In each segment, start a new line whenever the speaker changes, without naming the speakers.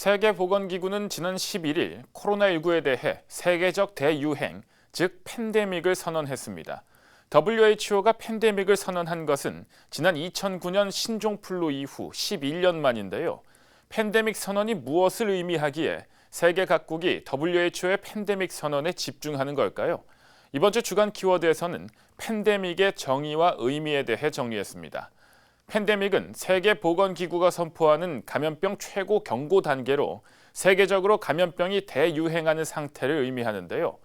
세계보건기구는 지난 11일 코로나19에 대해 세계적 대유행, 즉 팬데믹을 선언했습니다. WHO가 팬데믹을 선언한 것은 지난 2009년 신종플루 이후 11년 만인데요. 팬데믹 선언이 무엇을 의미하기에 세계 각국이 WHO의 팬데믹 선언에 집중하는 걸까요? 이번 주 주간 키워드에서는 팬데믹의 정의와 의미에 대해 정리했습니다. 팬데믹은 세계보건기구가 선포하는 감염병 최고 경고 단계로 세계적으로 감염병이 대유행하는 상태를 의미하는데요.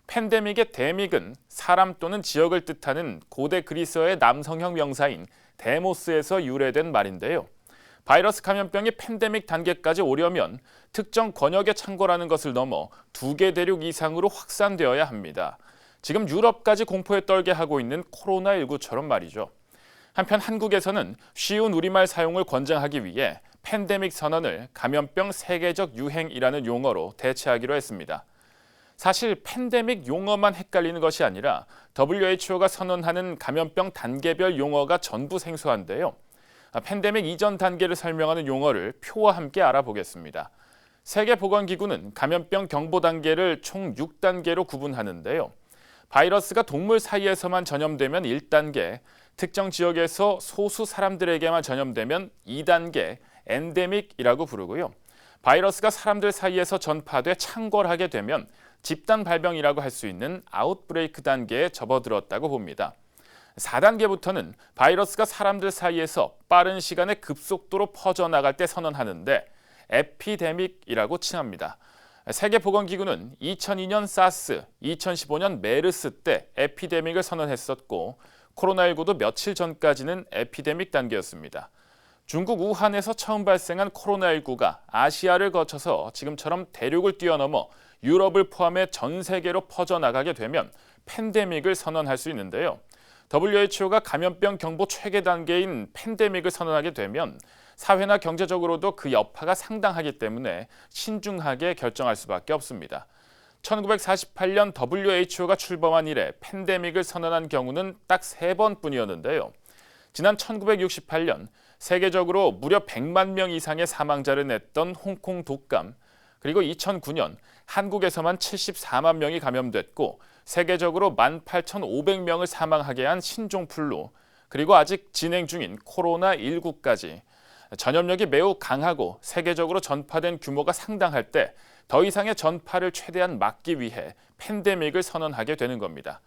팬데믹의 데믹은 사람 또는 지역을 뜻하는 고대 그리스어의 남성형 명사인 데모스에서 유래된 말인데요. 바이러스 감염병이 팬데믹 단계까지 오려면 특정 권역에 창궐하는 것을 넘어 2개 대륙 이상으로 확산되어야 합니다. 지금 유럽까지 공포에 떨게 하고 있는 코로나19처럼 말이죠. 한편 한국에서는 쉬운 우리말 사용을 권장하기 위해 팬데믹 선언을 감염병 세계적 유행이라는 용어로 대체하기로 했습니다. 사실 팬데믹 용어만 헷갈리는 것이 아니라 WHO가 선언하는 감염병 단계별 용어가 전부 생소한데요. 팬데믹 이전 단계를 설명하는 용어를 표와 함께 알아보겠습니다. 세계보건기구는 감염병 경보 단계를 총 6단계로 구분하는데요. 바이러스가 동물 사이에서만 전염되면 1단계, 특정 지역에서 소수 사람들에게만 전염되면 2단계, 엔데믹이라고 부르고요. 바이러스가 사람들 사이에서 전파돼 창궐하게 되면 집단 발병이라고 할 수 있는 아웃브레이크 단계에 접어들었다고 봅니다. 4단계부터는 바이러스가 사람들 사이에서 빠른 시간에 급속도로 퍼져나갈 때 선언하는데 에피데믹이라고 칭합니다. 세계보건기구는 2002년 사스, 2015년 메르스 때 에피데믹을 선언했었고 코로나19도 며칠 전까지는 에피데믹 단계였습니다. 중국 우한에서 처음 발생한 코로나19가 아시아를 거쳐서 지금처럼 대륙을 뛰어넘어 유럽을 포함해 전 세계로 퍼져나가게 되면 팬데믹을 선언할 수 있는데요. WHO가 감염병 경보 최계 단계인 팬데믹을 선언하게 되면 사회나 경제적으로도 그 여파가 상당하기 때문에 신중하게 결정할 수밖에 없습니다. 1948년 WHO가 출범한 이래 팬데믹을 선언한 경우는 딱 3번뿐이었는데요. 지난 1968년 세계적으로 무려 100만 명 이상의 사망자를 냈던 홍콩 독감, 그리고 2009년 한국에서만 74만 명이 감염됐고 세계적으로 18,500명을 사망하게 한 신종플루, 그리고 아직 진행 중인 코로나19까지 전염력이 매우 강하고 세계적으로 전파된 규모가 상당할 때 더 이상의 전파를 최대한 막기 위해 팬데믹을 선언하게 되는 겁니다.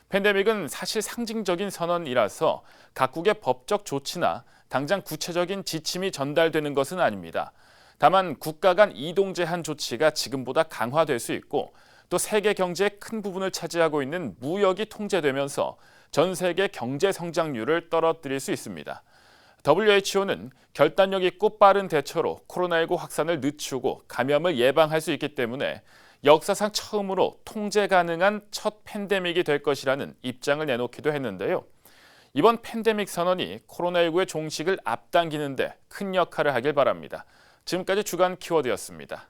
팬데믹은 사실 상징적인 선언이라서 각국의 법적 조치나 당장 구체적인 지침이 전달되는 것은 아닙니다. 다만 국가 간 이동 제한 조치가 지금보다 강화될 수 있고 또 세계 경제의 큰 부분을 차지하고 있는 무역이 통제되면서 전 세계 경제 성장률을 떨어뜨릴 수 있습니다. WHO는 결단력 있고 빠른 대처로 코로나19 확산을 늦추고 감염을 예방할 수 있기 때문에 역사상 처음으로 통제 가능한 첫 팬데믹이 될 것이라는 입장을 내놓기도 했는데요. 이번 팬데믹 선언이 코로나19의 종식을 앞당기는 데 큰 역할을 하길 바랍니다. 지금까지 주간 키워드였습니다.